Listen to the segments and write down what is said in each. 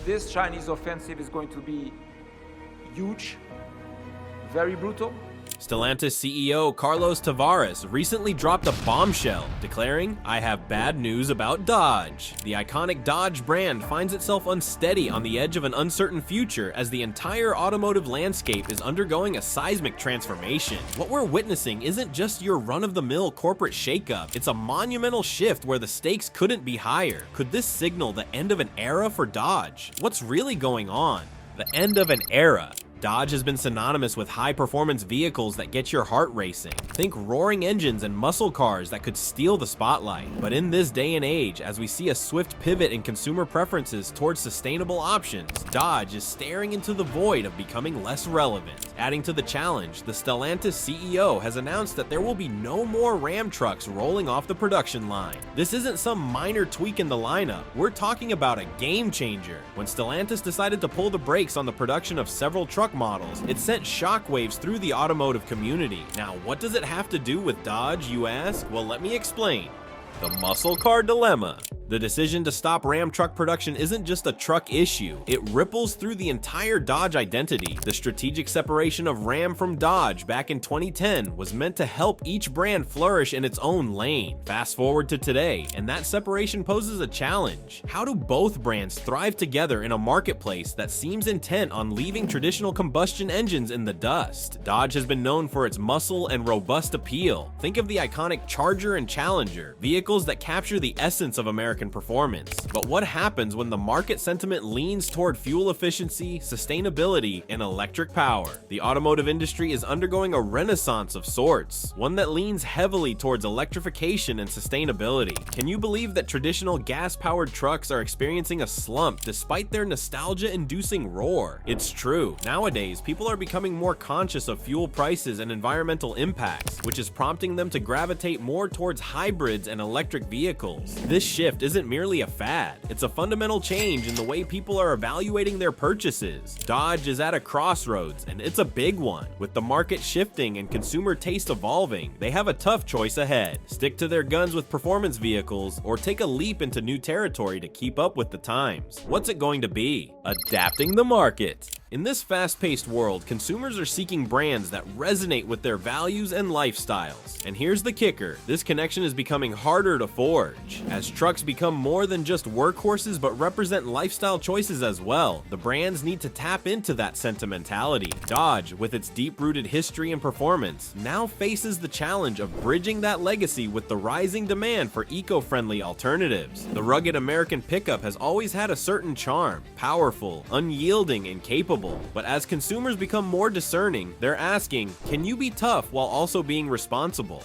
this Chinese offensive is going to be huge, very brutal. Stellantis CEO Carlos Tavares recently dropped a bombshell, declaring, "I have bad news about Dodge." The iconic Dodge brand finds itself unsteady on the edge of an uncertain future as the entire automotive landscape is undergoing a seismic transformation. What we're witnessing isn't just your run-of-the-mill corporate shakeup, it's a monumental shift where the stakes couldn't be higher. Could this signal the end of an era for Dodge? What's really going on? The end of an era. Dodge has been synonymous with high-performance vehicles that get your heart racing. Think roaring engines and muscle cars that could steal the spotlight. But in this day and age, as we see a swift pivot in consumer preferences towards sustainable options, Dodge is staring into the void of becoming less relevant. Adding to the challenge, the Stellantis CEO has announced that there will be no more Ram trucks rolling off the production line. This isn't some minor tweak in the lineup, we're talking about a game changer. When Stellantis decided to pull the brakes on the production of several truck models, it sent shockwaves through the automotive community. Now, what does it have to do with Dodge, you ask? Well, let me explain. The muscle car dilemma. The decision to stop Ram truck production isn't just a truck issue, it ripples through the entire Dodge identity. The strategic separation of Ram from Dodge back in 2010 was meant to help each brand flourish in its own lane. Fast forward to today, and that separation poses a challenge. How do both brands thrive together in a marketplace that seems intent on leaving traditional combustion engines in the dust? Dodge has been known for its muscle and robust appeal. Think of the iconic Charger and Challenger, vehicles that capture the essence of American performance. But what happens when the market sentiment leans toward fuel efficiency, sustainability, and electric power? The automotive industry is undergoing a renaissance of sorts, one that leans heavily towards electrification and sustainability. Can you believe that traditional gas-powered trucks are experiencing a slump despite their nostalgia-inducing roar? It's true. Nowadays, people are becoming more conscious of fuel prices and environmental impacts, which is prompting them to gravitate more towards hybrids and electric vehicles. This shift isn't merely a fad, it's a fundamental change in the way people are evaluating their purchases. Dodge is at a crossroads, and it's a big one. With the market shifting and consumer taste evolving, they have a tough choice ahead. Stick to their guns with performance vehicles, or take a leap into new territory to keep up with the times. What's it going to be? Adapting the market. In this fast-paced world, consumers are seeking brands that resonate with their values and lifestyles. And here's the kicker, this connection is becoming harder to forge. As trucks become more than just workhorses but represent lifestyle choices as well, the brands need to tap into that sentimentality. Dodge, with its deep-rooted history and performance, now faces the challenge of bridging that legacy with the rising demand for eco-friendly alternatives. The rugged American pickup has always had a certain charm, powerful, unyielding, and capable. But as consumers become more discerning, they're asking, can you be tough while also being responsible?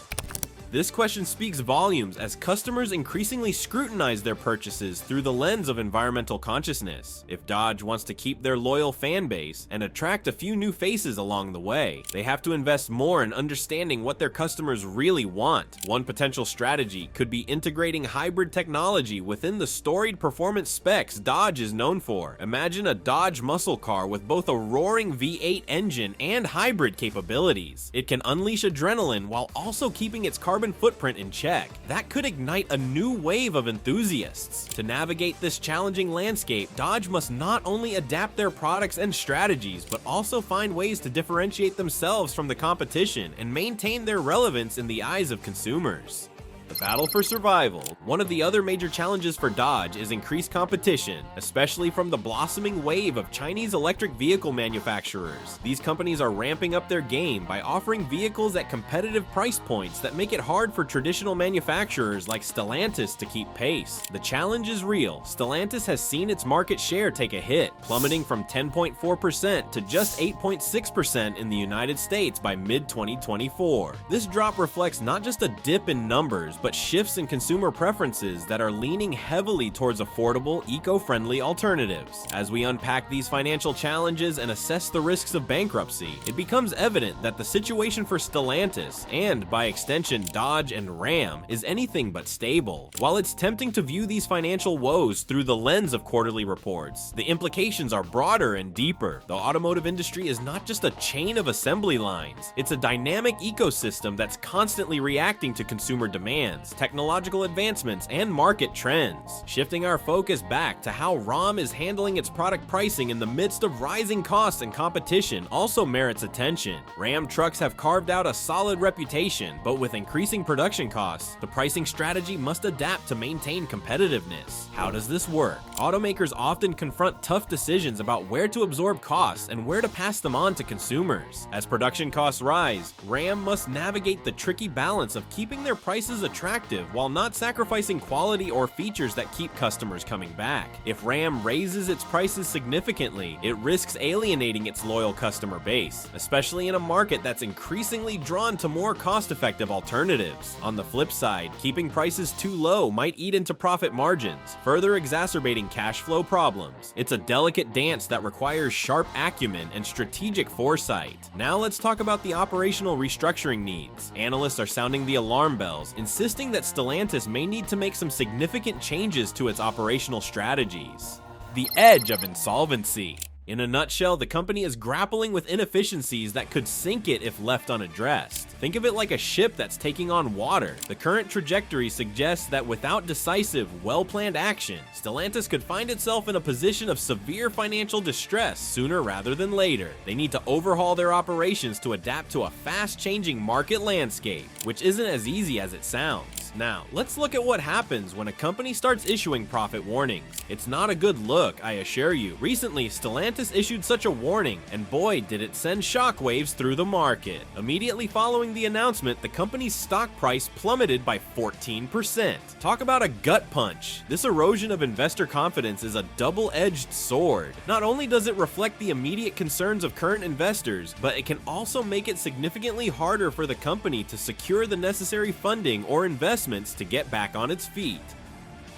This question speaks volumes as customers increasingly scrutinize their purchases through the lens of environmental consciousness. If Dodge wants to keep their loyal fan base and attract a few new faces along the way, they have to invest more in understanding what their customers really want. One potential strategy could be integrating hybrid technology within the storied performance specs Dodge is known for. Imagine a Dodge muscle car with both a roaring V8 engine and hybrid capabilities. It can unleash adrenaline while also keeping its carbon footprint in check. That could ignite a new wave of enthusiasts. To navigate this challenging landscape, Dodge must not only adapt their products and strategies, but also find ways to differentiate themselves from the competition and maintain their relevance in the eyes of consumers. The battle for survival. One of the other major challenges for Dodge is increased competition, especially from the blossoming wave of Chinese electric vehicle manufacturers. These companies are ramping up their game by offering vehicles at competitive price points that make it hard for traditional manufacturers like Stellantis to keep pace. The challenge is real. Stellantis has seen its market share take a hit, plummeting from 10.4% to just 8.6% in the United States by mid-2024. This drop reflects not just a dip in numbers, but shifts in consumer preferences that are leaning heavily towards affordable, eco-friendly alternatives. As we unpack these financial challenges and assess the risks of bankruptcy, it becomes evident that the situation for Stellantis, and by extension Dodge and Ram, is anything but stable. While it's tempting to view these financial woes through the lens of quarterly reports, the implications are broader and deeper. The automotive industry is not just a chain of assembly lines, it's a dynamic ecosystem that's constantly reacting to consumer demand. brands, technological advancements, and market trends. Shifting our focus back to how RAM is handling its product pricing in the midst of rising costs and competition also merits attention. Ram trucks have carved out a solid reputation, but with increasing production costs, the pricing strategy must adapt to maintain competitiveness. How does this work? Automakers often confront tough decisions about where to absorb costs and where to pass them on to consumers. As production costs rise, Ram must navigate the tricky balance of keeping their prices attractive while not sacrificing quality or features that keep customers coming back. If Ram raises its prices significantly, it risks alienating its loyal customer base, especially in a market that's increasingly drawn to more cost-effective alternatives. On the flip side, keeping prices too low might eat into profit margins, further exacerbating cash flow problems. It's a delicate dance that requires sharp acumen and strategic foresight. Now let's talk about the operational restructuring needs. Analysts are sounding the alarm bells, insisting that Stellantis may need to make some significant changes to its operational strategies. The edge of insolvency. In a nutshell, the company is grappling with inefficiencies that could sink it if left unaddressed. Think of it like a ship that's taking on water. The current trajectory suggests that without decisive, well-planned action, Stellantis could find itself in a position of severe financial distress sooner rather than later. They need to overhaul their operations to adapt to a fast-changing market landscape, which isn't as easy as it sounds. Now, let's look at what happens when a company starts issuing profit warnings. It's not a good look, I assure you. Recently, Stellantis issued such a warning, and boy, did it send shockwaves through the market. Immediately following the announcement, the company's stock price plummeted by 14%. Talk about a gut punch. This erosion of investor confidence is a double-edged sword. Not only does it reflect the immediate concerns of current investors, but it can also make it significantly harder for the company to secure the necessary funding or investments to get back on its feet.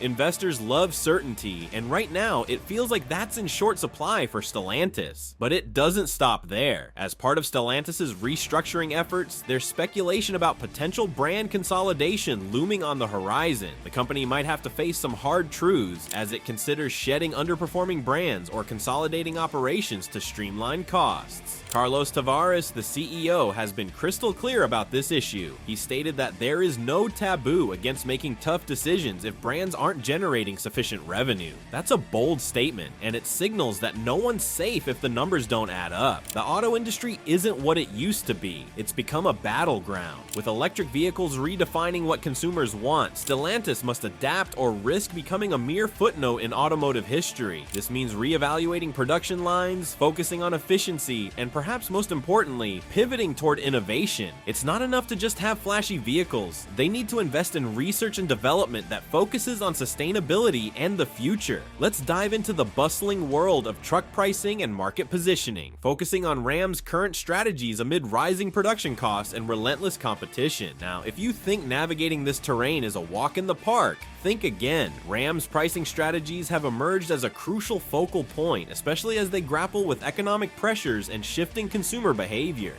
Investors love certainty, and right now, it feels like that's in short supply for Stellantis. But it doesn't stop there. As part of Stellantis' restructuring efforts, there's speculation about potential brand consolidation looming on the horizon. The company might have to face some hard truths as it considers shedding underperforming brands or consolidating operations to streamline costs. Carlos Tavares, the CEO, has been crystal clear about this issue. He stated that there is no taboo against making tough decisions if brands aren't generating sufficient revenue. That's a bold statement, and it signals that no one's safe if the numbers don't add up. The auto industry isn't what it used to be. It's become a battleground. With electric vehicles redefining what consumers want, Stellantis must adapt or risk becoming a mere footnote in automotive history. This means reevaluating production lines, focusing on efficiency, and perhaps most importantly, pivoting toward innovation. It's not enough to just have flashy vehicles. They need to invest in research and development that focuses on sustainability and the future. Let's dive into the bustling world of truck pricing and market positioning, focusing on Ram's current strategies amid rising production costs and relentless competition. Now, if you think navigating this terrain is a walk in the park, think again. Ram's pricing strategies have emerged as a crucial focal point, especially as they grapple with economic pressures and shifting consumer behavior.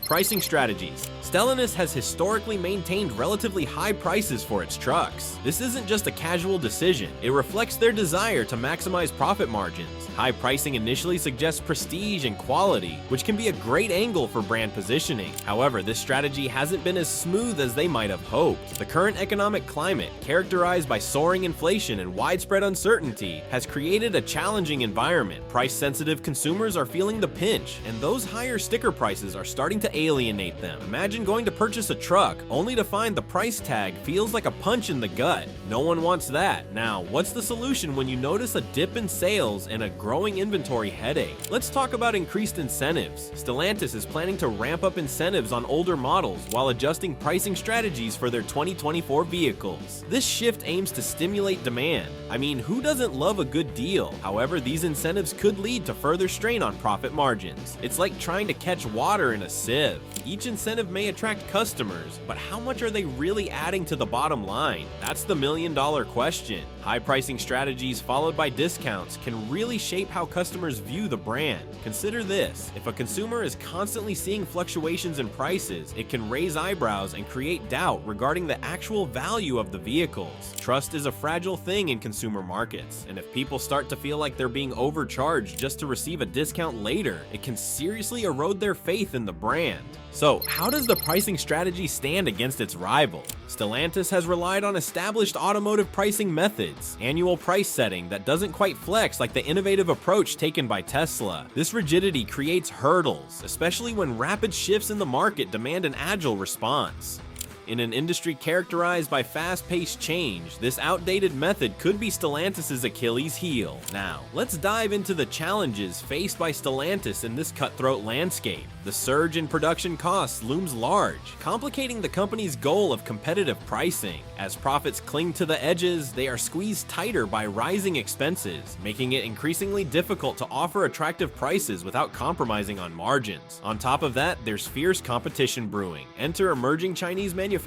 Pricing strategies. Stellantis has historically maintained relatively high prices for its trucks. This isn't just a casual decision, it reflects their desire to maximize profit margins. High pricing initially suggests prestige and quality, which can be a great angle for brand positioning. However, this strategy hasn't been as smooth as they might have hoped. The current economic climate, characterized by soaring inflation and widespread uncertainty, has created a challenging environment. Price-sensitive consumers are feeling the pinch, and those higher sticker prices are starting to alienate them. Imagine going to purchase a truck only to find the price tag feels like a punch in the gut. No one wants that. Now, what's the solution when you notice a dip in sales and a growing inventory headache? Let's talk about increased incentives. Stellantis is planning to ramp up incentives on older models while adjusting pricing strategies for their 2024 vehicles. This shift aims to stimulate demand. I mean, who doesn't love a good deal? However, these incentives could lead to further strain on profit margins. It's like trying to catch water in a sieve. Each incentive may attract customers, but how much are they really adding to the bottom line? That's the million-dollar question. High pricing strategies followed by discounts can really shape how customers view the brand. Consider this: if a consumer is constantly seeing fluctuations in prices, it can raise eyebrows and create doubt regarding the actual value of the vehicles. Trust is a fragile thing in consumer markets, and if people start to feel like they're being overcharged just to receive a discount later, it can seriously erode their faith in the brand. brand. So, how does the pricing strategy stand against its rival? Stellantis has relied on established automotive pricing methods, annual price setting that doesn't quite flex like the innovative approach taken by Tesla. This rigidity creates hurdles, especially when rapid shifts in the market demand an agile response. In an industry characterized by fast-paced change, this outdated method could be Stellantis' Achilles heel. Now, let's dive into the challenges faced by Stellantis in this cutthroat landscape. The surge in production costs looms large, complicating the company's goal of competitive pricing. As profits cling to the edges, they are squeezed tighter by rising expenses, making it increasingly difficult to offer attractive prices without compromising on margins. On top of that, there's fierce competition brewing. Enter emerging Chinese manufacturers,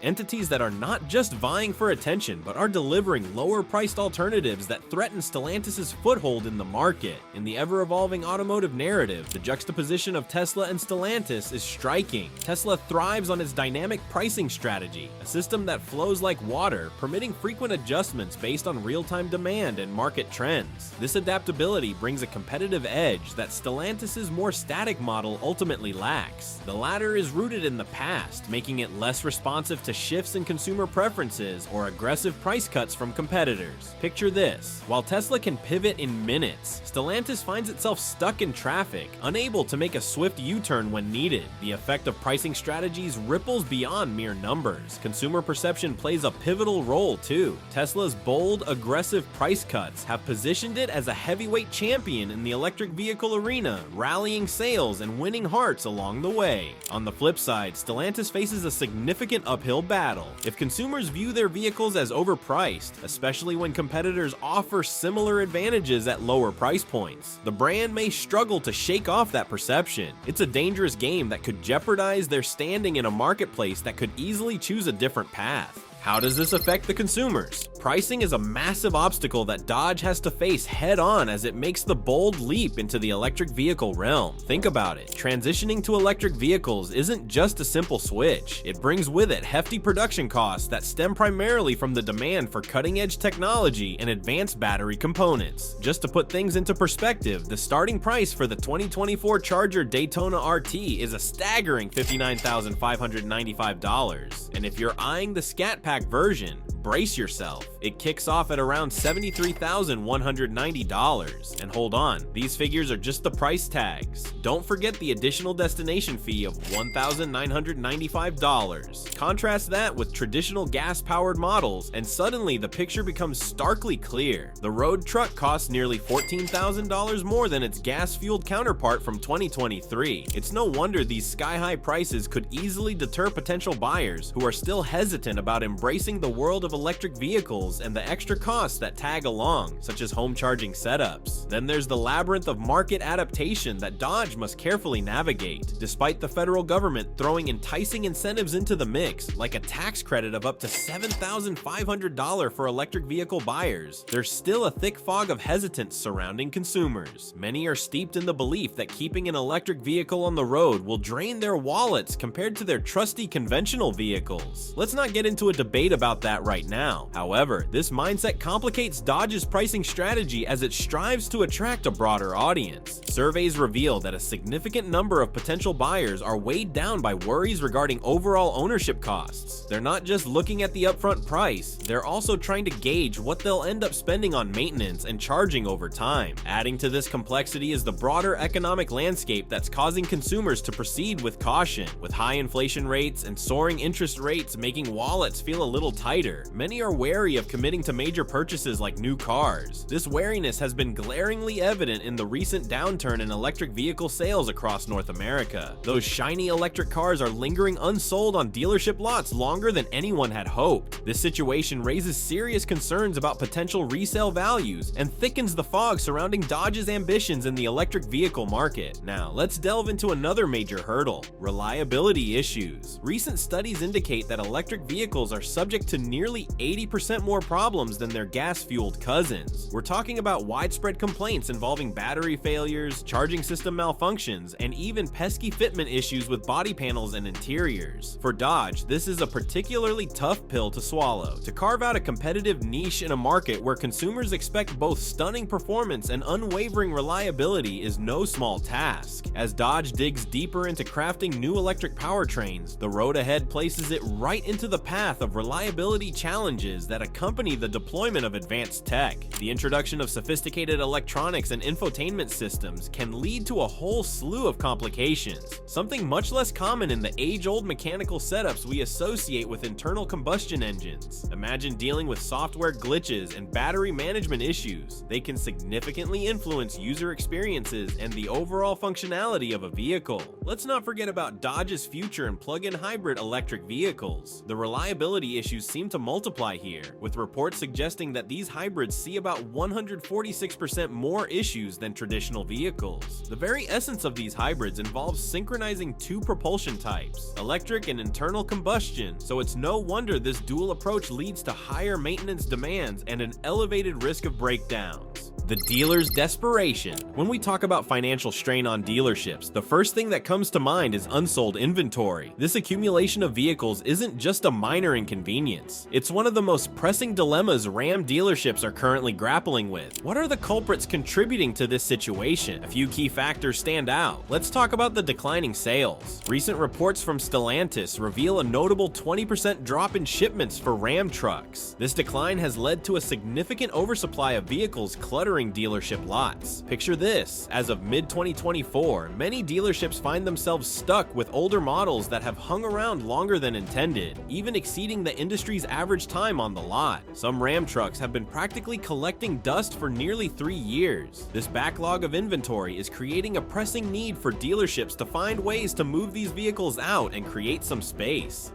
entities that are not just vying for attention, but are delivering lower-priced alternatives that threaten Stellantis' foothold in the market. In the ever-evolving automotive narrative, the juxtaposition of Tesla and Stellantis is striking. Tesla thrives on its dynamic pricing strategy, a system that flows like water, permitting frequent adjustments based on real-time demand and market trends. This adaptability brings a competitive edge that Stellantis' more static model ultimately lacks. The latter is rooted in the past, making it less responsive to shifts in consumer preferences or aggressive price cuts from competitors. Picture this: while Tesla can pivot in minutes, Stellantis finds itself stuck in traffic, unable to make a swift U-turn when needed. The effect of pricing strategies ripples beyond mere numbers. Consumer perception plays a pivotal role too. Tesla's bold, aggressive price cuts have positioned it as a heavyweight champion in the electric vehicle arena, rallying sales and winning hearts along the way. On the flip side, Stellantis faces a significant uphill battle. If consumers view their vehicles as overpriced, especially when competitors offer similar advantages at lower price points, the brand may struggle to shake off that perception. It's a dangerous game that could jeopardize their standing in a marketplace that could easily choose a different path. How does this affect the consumers? Pricing is a massive obstacle that Dodge has to face head-on as it makes the bold leap into the electric vehicle realm. Think about it. Transitioning to electric vehicles isn't just a simple switch. It brings with it hefty production costs that stem primarily from the demand for cutting-edge technology and advanced battery components. Just to put things into perspective, the starting price for the 2024 Charger Daytona RT is a staggering $59,595. And if you're eyeing the Scat Pack version, brace yourself. It kicks off at around $73,190. And hold on, these figures are just the price tags. Don't forget the additional destination fee of $1,995. Contrast that with traditional gas-powered models, and suddenly the picture becomes starkly clear. The road truck costs nearly $14,000 more than its gas-fueled counterpart from 2023. It's no wonder these sky-high prices could easily deter potential buyers who are still hesitant about embracing the world of electric vehicles and the extra costs that tag along, such as home charging setups. Then there's the labyrinth of market adaptation that Dodge must carefully navigate. Despite the federal government throwing enticing incentives into the mix, like a tax credit of up to $7,500 for electric vehicle buyers, there's still a thick fog of hesitance surrounding consumers. Many are steeped in the belief that keeping an electric vehicle on the road will drain their wallets compared to their trusty conventional vehicles. Let's not get into a debate about that right now. However, this mindset complicates Dodge's pricing strategy as it strives to attract a broader audience. Surveys reveal that a significant number of potential buyers are weighed down by worries regarding overall ownership costs. They're not just looking at the upfront price, they're also trying to gauge what they'll end up spending on maintenance and charging over time. Adding to this complexity is the broader economic landscape that's causing consumers to proceed with caution. With high inflation rates and soaring interest rates making wallets feel a little tighter, many are wary of committing to major purchases like new cars. This wariness has been glaringly evident in the recent downturn in electric vehicle sales across North America. Those shiny electric cars are lingering unsold on dealership lots longer than anyone had hoped. This situation raises serious concerns about potential resale values and thickens the fog surrounding Dodge's ambitions in the electric vehicle market. Now, let's delve into another major hurdle: reliability issues. Recent studies indicate that electric vehicles are subject to nearly nearly 80% more problems than their gas-fueled cousins. We're talking about widespread complaints involving battery failures, charging system malfunctions, and even pesky fitment issues with body panels and interiors. For Dodge, this is a particularly tough pill to swallow. To carve out a competitive niche in a market where consumers expect both stunning performance and unwavering reliability is no small task. As Dodge digs deeper into crafting new electric powertrains, the road ahead places it right into the path of reliability challenges that accompany the deployment of advanced tech. The introduction of sophisticated electronics and infotainment systems can lead to a whole slew of complications, something much less common in the age-old mechanical setups we associate with internal combustion engines. Imagine dealing with software glitches and battery management issues. They can significantly influence user experiences and the overall functionality of a vehicle. Let's not forget about Dodge's future in plug-in hybrid electric vehicles. The reliability issues seem to multiply here, with reports suggesting that these hybrids see about 146% more issues than traditional vehicles. The very essence of these hybrids involves synchronizing two propulsion types, electric and internal combustion, so it's no wonder this dual approach leads to higher maintenance demands and an elevated risk of breakdowns. The dealer's desperation. When we talk about financial strain on dealerships, the first thing that comes to mind is unsold inventory. This accumulation of vehicles isn't just a minor inconvenience. It's one of the most pressing dilemmas Ram dealerships are currently grappling with. What are the culprits contributing to this situation? A few key factors stand out. Let's talk about the declining sales. Recent reports from Stellantis reveal a notable 20% drop in shipments for Ram trucks. This decline has led to a significant oversupply of vehicles cluttering dealership lots. Picture this: as of mid-2024, many dealerships find themselves stuck with older models that have hung around longer than intended, even exceeding the industry's average time on the lot. Some Ram trucks have been practically collecting dust for nearly 3 years. This backlog of inventory is creating a pressing need for dealerships to find ways to move these vehicles out and create some space.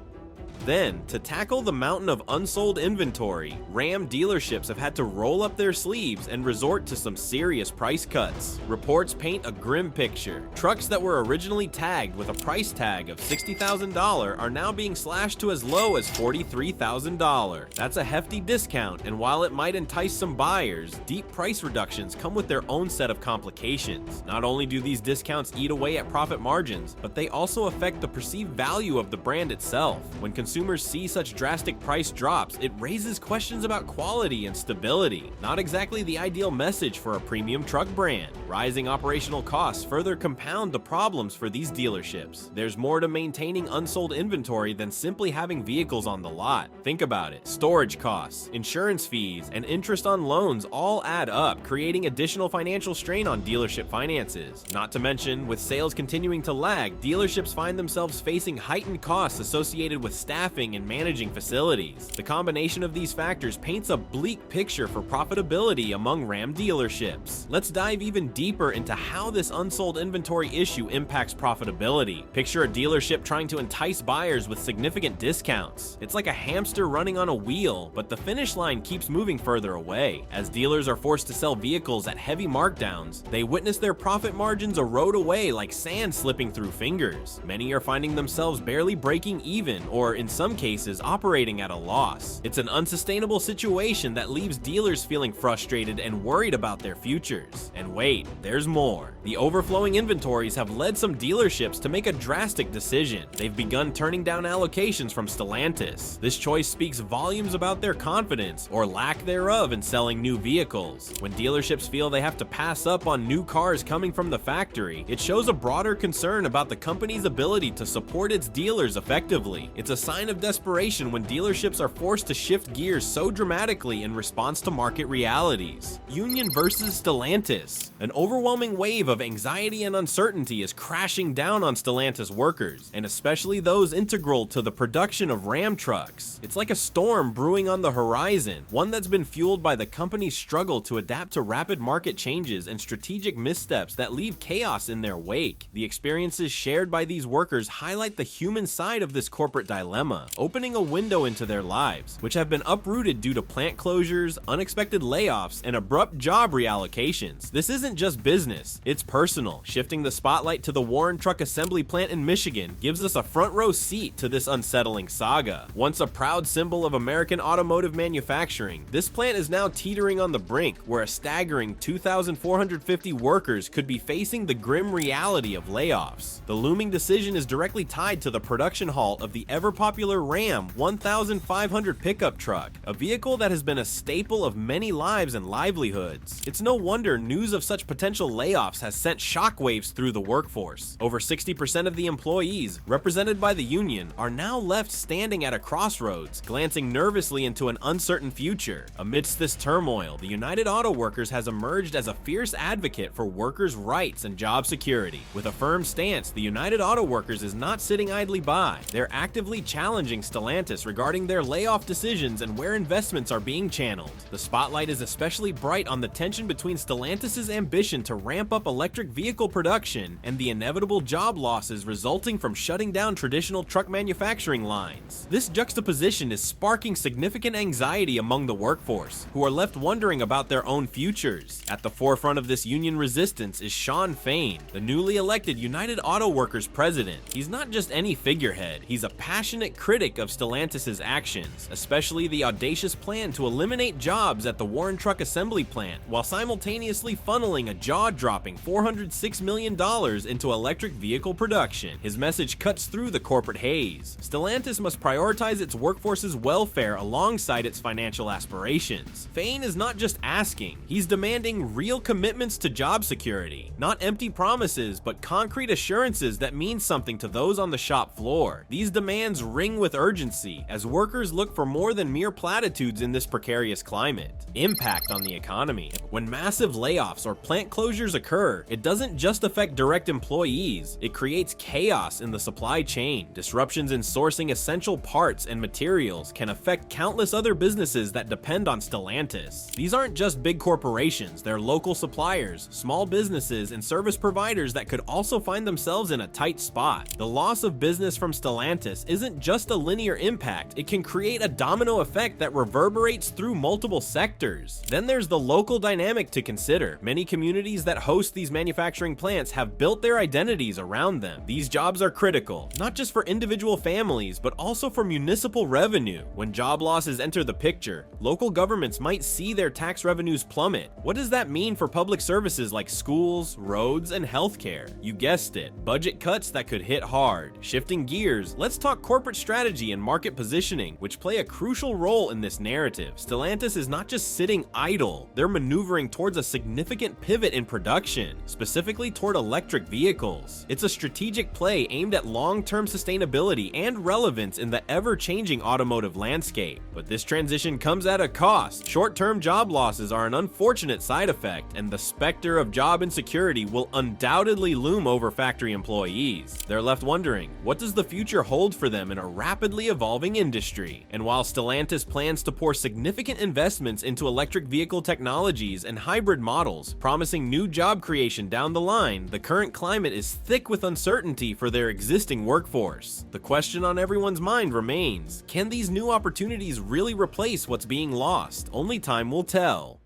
Then, to tackle the mountain of unsold inventory, Ram dealerships have had to roll up their sleeves and resort to some serious price cuts. Reports paint a grim picture. Trucks that were originally tagged with a price tag of $60,000 are now being slashed to as low as $43,000. That's a hefty discount, and while it might entice some buyers, deep price reductions come with their own set of complications. Not only do these discounts eat away at profit margins, but they also affect the perceived value of the brand itself. When consumers see such drastic price drops, it raises questions about quality and stability. Not exactly the ideal message for a premium truck brand. Rising operational costs further compound the problems for these dealerships. There's more to maintaining unsold inventory than simply having vehicles on the lot. Think about it. Storage costs, insurance fees, and interest on loans all add up, creating additional financial strain on dealership finances. Not to mention, with sales continuing to lag, dealerships find themselves facing heightened costs associated with staffing and managing facilities. The combination of these factors paints a bleak picture for profitability among Ram dealerships. Let's dive even deeper into how this unsold inventory issue impacts profitability. Picture a dealership trying to entice buyers with significant discounts. It's like a hamster running on a wheel, but the finish line keeps moving further away. As dealers are forced to sell vehicles at heavy markdowns, they witness their profit margins erode away like sand slipping through fingers. Many are finding themselves barely breaking even, or in some cases operating at a loss. It's an unsustainable situation that leaves dealers feeling frustrated and worried about their futures. And wait, there's more. The overflowing inventories have led some dealerships to make a drastic decision. They've begun turning down allocations from Stellantis. This choice speaks volumes about their confidence, or lack thereof, in selling new vehicles. When dealerships feel they have to pass up on new cars coming from the factory, it shows a broader concern about the company's ability to support its dealers effectively. It's a sign of desperation when dealerships are forced to shift gears so dramatically in response to market realities. Union versus Stellantis. An overwhelming wave of anxiety and uncertainty is crashing down on Stellantis workers, and especially those integral to the production of Ram trucks. It's like a storm brewing on the horizon, one that's been fueled by the company's struggle to adapt to rapid market changes and strategic missteps that leave chaos in their wake. The experiences shared by these workers highlight the human side of this corporate dilemma. dilemma, opening a window into their lives, which have been uprooted due to plant closures, unexpected layoffs, and abrupt job reallocations. This isn't just business, it's personal. Shifting the spotlight to the Warren Truck Assembly plant in Michigan gives us a front row seat to this unsettling saga. Once a proud symbol of American automotive manufacturing, this plant is now teetering on the brink, where a staggering 2,450 workers could be facing the grim reality of layoffs. The looming decision is directly tied to the production halt of the ever-popular Ram 1500 pickup truck, a vehicle that has been a staple of many lives and livelihoods. It's no wonder news of such potential layoffs has sent shockwaves through the workforce. Over 60% of the employees, represented by the union, are now left standing at a crossroads, glancing nervously into an uncertain future. Amidst this turmoil, the United Auto Workers has emerged as a fierce advocate for workers' rights and job security. With a firm stance, the United Auto Workers is not sitting idly by. They're actively challenging Stellantis regarding their layoff decisions and where investments are being channeled. The spotlight is especially bright on the tension between Stellantis' ambition to ramp up electric vehicle production and the inevitable job losses resulting from shutting down traditional truck manufacturing lines. This juxtaposition is sparking significant anxiety among the workforce, who are left wondering about their own futures. At the forefront of this union resistance is Shawn Fain, the newly elected United Auto Workers president. He's not just any figurehead, he's a passionate critic of Stellantis' actions, especially the audacious plan to eliminate jobs at the Warren Truck Assembly plant, while simultaneously funneling a jaw-dropping $406 million into electric vehicle production. His message cuts through the corporate haze. Stellantis must prioritize its workforce's welfare alongside its financial aspirations. Fain is not just asking, he's demanding real commitments to job security. Not empty promises, but concrete assurances that mean something to those on the shop floor. These demands ring with urgency as workers look for more than mere platitudes in this precarious climate. Impact on the economy. When massive layoffs or plant closures occur, it doesn't just affect direct employees, it creates chaos in the supply chain. Disruptions in sourcing essential parts and materials can affect countless other businesses that depend on Stellantis. These aren't just big corporations, they're local suppliers, small businesses, and service providers that could also find themselves in a tight spot. The loss of business from Stellantis isn't just a linear impact, it can create a domino effect that reverberates through multiple sectors. Then there's the local dynamic to consider. Many communities that host these manufacturing plants have built their identities around them. These jobs are critical, not just for individual families, but also for municipal revenue. When job losses enter the picture, local governments might see their tax revenues plummet. What does that mean for public services like schools, roads, and healthcare? You guessed it, budget cuts that could hit hard. Shifting gears, let's talk corporate strategy and market positioning, which play a crucial role in this narrative. Stellantis is not just sitting idle, they're maneuvering towards a significant pivot in production, specifically toward electric vehicles. It's a strategic play aimed at long-term sustainability and relevance in the ever-changing automotive landscape. But this transition comes at a cost. Short-term job losses are an unfortunate side effect, and the specter of job insecurity will undoubtedly loom over factory employees. They're left wondering, what does the future hold for them in a rapidly evolving industry? And while Stellantis plans to pour significant investments into electric vehicle technologies and hybrid models, promising new job creation down the line, the current climate is thick with uncertainty for their existing workforce. The question on everyone's mind remains, can these new opportunities really replace what's being lost? Only time will tell.